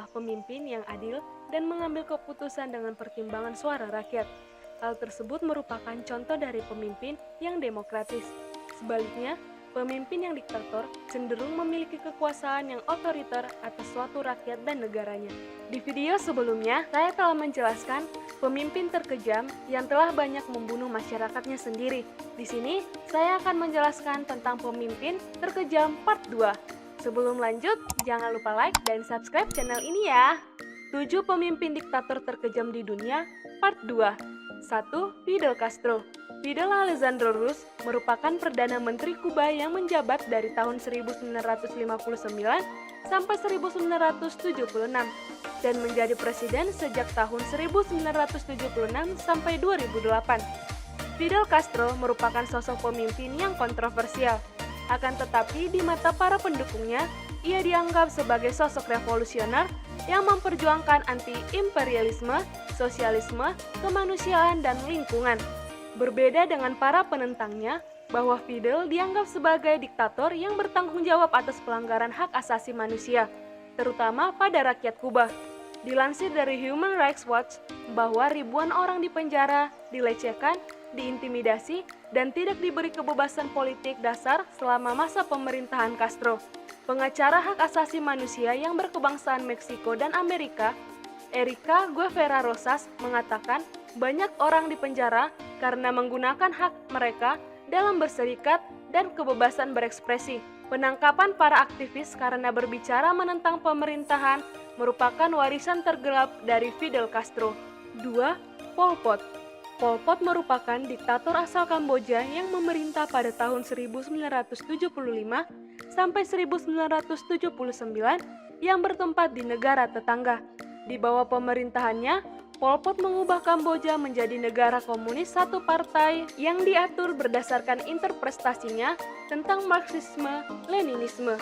adalah pemimpin yang adil dan mengambil keputusan dengan pertimbangan suara rakyat. Hal tersebut merupakan contoh dari pemimpin yang demokratis. Sebaliknya, pemimpin yang diktator cenderung memiliki kekuasaan yang otoriter atas suatu rakyat dan negaranya. Di video sebelumnya, saya telah menjelaskan pemimpin terkejam yang telah banyak membunuh masyarakatnya sendiri. Di sini, saya akan menjelaskan tentang pemimpin terkejam part 2. Sebelum lanjut, jangan lupa like dan subscribe channel ini ya. 7 pemimpin diktator terkejam di dunia, part 2. 1. Fidel Castro. Fidel Alexandre Ruz merupakan Perdana Menteri Kuba yang menjabat dari tahun 1959 sampai 1976 dan menjadi presiden sejak tahun 1976 sampai 2008. Fidel Castro merupakan sosok pemimpin yang kontroversial. Akan tetapi di mata para pendukungnya, ia dianggap sebagai sosok revolusioner yang memperjuangkan anti-imperialisme, sosialisme, kemanusiaan, dan lingkungan. Berbeda dengan para penentangnya, bahwa Fidel dianggap sebagai diktator yang bertanggung jawab atas pelanggaran hak asasi manusia, terutama pada rakyat Kuba. Dilansir dari Human Rights Watch bahwa ribuan orang dipenjara, dilecehkan, diintimidasi, dan tidak diberi kebebasan politik dasar selama masa pemerintahan Castro. Pengacara hak asasi manusia yang berkebangsaan Meksiko dan Amerika, Erika Guevara Rosas, mengatakan banyak orang dipenjara karena menggunakan hak mereka dalam berserikat dan kebebasan berekspresi. Penangkapan para aktivis karena berbicara menentang pemerintahan merupakan warisan tergelap dari Fidel Castro. 2. Pol Pot. Pol Pot merupakan diktator asal Kamboja yang memerintah pada tahun 1975 sampai 1979 yang bertempat di negara tetangga. Di bawah pemerintahannya, Pol Pot mengubah Kamboja menjadi negara komunis satu partai yang diatur berdasarkan interpretasinya tentang Marxisme-Leninisme.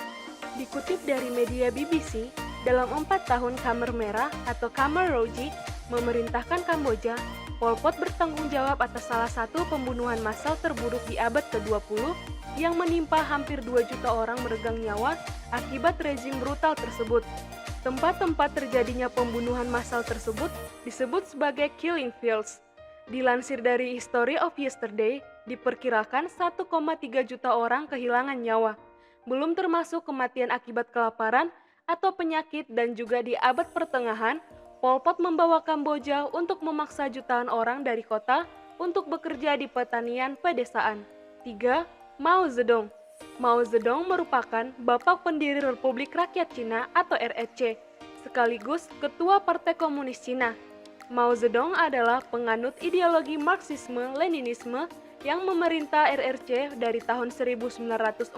Dikutip dari media BBC, dalam 4 tahun Khmer Merah atau Khmer Rouge memerintahkan Kamboja, Pol Pot bertanggung jawab atas salah satu pembunuhan massal terburuk di abad ke-20 yang menimpa hampir 2 juta orang meregang nyawa akibat rezim brutal tersebut. Tempat-tempat terjadinya pembunuhan massal tersebut disebut sebagai killing fields. Dilansir dari History of Yesterday, diperkirakan 1,3 juta orang kehilangan nyawa, belum termasuk kematian akibat kelaparan atau penyakit, dan juga di abad pertengahan, Pol Pot membawa Kamboja untuk memaksa jutaan orang dari kota untuk bekerja di pertanian pedesaan. 3. Mao Zedong. Mao Zedong merupakan bapak pendiri Republik Rakyat Cina atau RRC, sekaligus ketua Partai Komunis Cina. Mao Zedong adalah penganut ideologi Marxisme-Leninisme yang memerintah RRC dari tahun 1949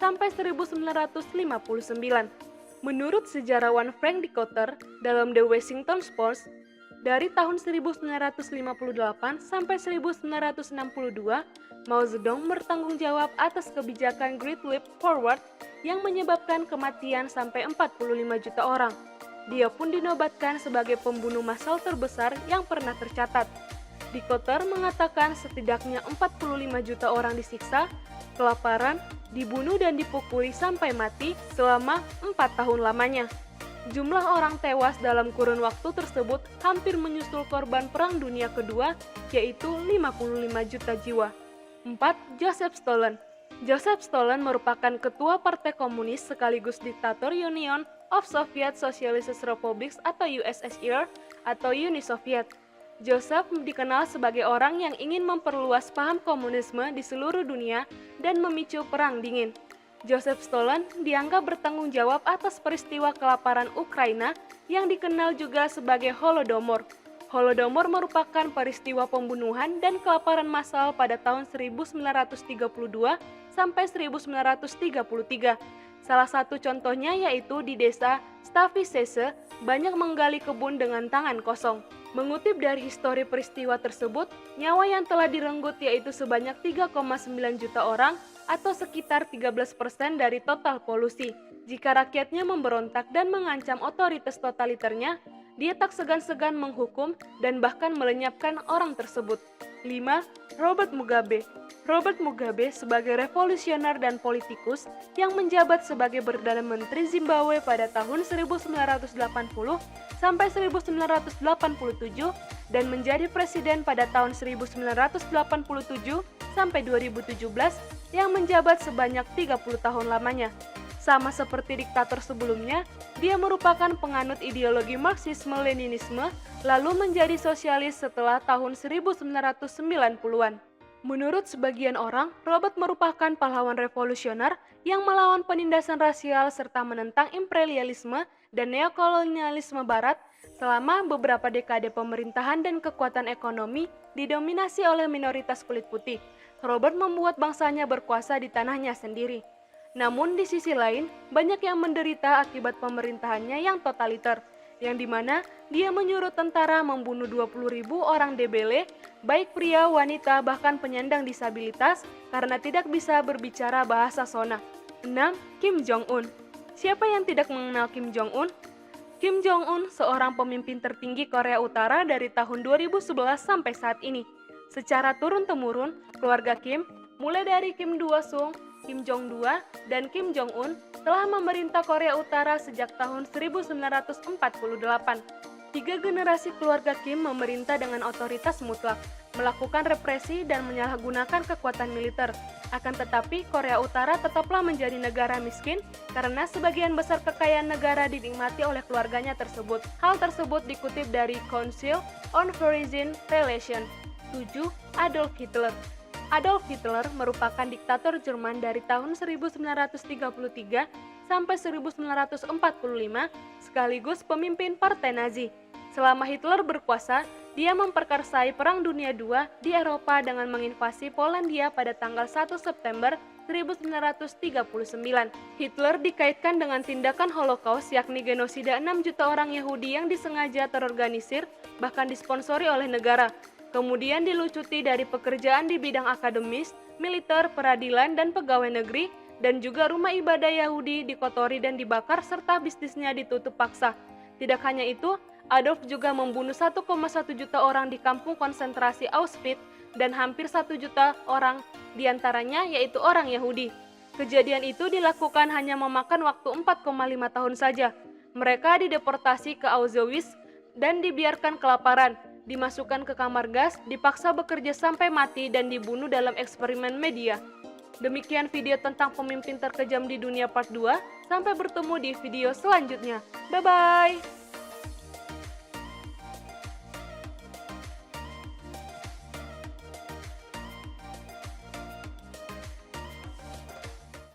sampai 1959. Menurut sejarawan Frank Dikötter dalam The Washington Post, dari tahun 1958 sampai 1962, Mao Zedong bertanggung jawab atas kebijakan Great Leap Forward yang menyebabkan kematian sampai 45 juta orang. Dia pun dinobatkan sebagai pembunuh massal terbesar yang pernah tercatat. Dikötter mengatakan setidaknya 45 juta orang disiksa, kelaparan, dibunuh dan dipukuli sampai mati selama 4 tahun lamanya. Jumlah orang tewas dalam kurun waktu tersebut hampir menyusul korban Perang Dunia Kedua, yaitu 55 juta jiwa. 4. Joseph Stalin. Joseph Stalin merupakan ketua Partai Komunis sekaligus diktator Union of Soviet Socialist Republics atau USSR atau Uni Soviet. Joseph dikenal sebagai orang yang ingin memperluas paham komunisme di seluruh dunia dan memicu Perang Dingin. Joseph Stalin dianggap bertanggung jawab atas peristiwa kelaparan Ukraina yang dikenal juga sebagai Holodomor. Holodomor merupakan peristiwa pembunuhan dan kelaparan massal pada tahun 1932 sampai 1933. Salah satu contohnya yaitu di desa Stavicese banyak menggali kebun dengan tangan kosong. Mengutip dari histori peristiwa tersebut, nyawa yang telah direnggut yaitu sebanyak 3,9 juta orang atau sekitar 13% dari total polusi. Jika rakyatnya memberontak dan mengancam otoritas totaliternya, dia tak segan-segan menghukum dan bahkan melenyapkan orang tersebut. 5. Robert Mugabe. Robert Mugabe sebagai revolusioner dan politikus yang menjabat sebagai Perdana Menteri Zimbabwe pada tahun 1980 sampai 1987 dan menjadi presiden pada tahun 1987 sampai 2017 yang menjabat sebanyak 30 tahun lamanya. Sama seperti diktator sebelumnya, dia merupakan penganut ideologi Marxisme-Leninisme lalu menjadi sosialis setelah tahun 1990-an. Menurut sebagian orang, Robert merupakan pahlawan revolusioner yang melawan penindasan rasial serta menentang imperialisme dan neokolonialisme barat selama beberapa dekade pemerintahan dan kekuatan ekonomi didominasi oleh minoritas kulit putih. Robert membuat bangsanya berkuasa di tanahnya sendiri. Namun di sisi lain, banyak yang menderita akibat pemerintahannya yang totaliter, yang dimana dia menyuruh tentara membunuh 20.000 orang DBL, baik pria, wanita, bahkan penyandang disabilitas karena tidak bisa berbicara bahasa Sona. 6. Kim Jong-un. Siapa yang tidak mengenal Kim Jong-un? Kim Jong-un seorang pemimpin tertinggi Korea Utara dari tahun 2011 sampai saat ini. Secara turun-temurun, keluarga Kim, mulai dari Kim Do-sung, Kim Jong-dua, dan Kim Jong-un telah memerintah Korea Utara sejak tahun 1948. 3 generasi keluarga Kim memerintah dengan otoritas mutlak, melakukan represi dan menyalahgunakan kekuatan militer. Akan tetapi, Korea Utara tetaplah menjadi negara miskin karena sebagian besar kekayaan negara dinikmati oleh keluarganya tersebut. Hal tersebut dikutip dari Council on Foreign Relations. 7. Adolf Hitler. Adolf Hitler merupakan diktator Jerman dari tahun 1933 sampai 1945 sekaligus pemimpin Partai Nazi. Selama Hitler berkuasa, dia memperkarsai Perang Dunia II di Eropa dengan menginvasi Polandia pada tanggal 1 September 1939. Hitler dikaitkan dengan tindakan Holocaust yakni genosida 6 juta orang Yahudi yang disengaja terorganisir bahkan disponsori oleh negara. Kemudian dilucuti dari pekerjaan di bidang akademis, militer, peradilan, dan pegawai negeri, dan juga rumah ibadah Yahudi dikotori dan dibakar serta bisnisnya ditutup paksa. Tidak hanya itu, Adolf juga membunuh 1,1 juta orang di kampung konsentrasi Auschwitz dan hampir 1 juta orang diantaranya yaitu orang Yahudi. Kejadian itu dilakukan hanya memakan waktu 4,5 tahun saja. Mereka dideportasi ke Auschwitz dan dibiarkan kelaparan, dimasukkan ke kamar gas, dipaksa bekerja sampai mati dan dibunuh dalam eksperimen media. Demikian video tentang pemimpin terkejam di dunia part 2. Sampai bertemu di video selanjutnya. Bye-bye!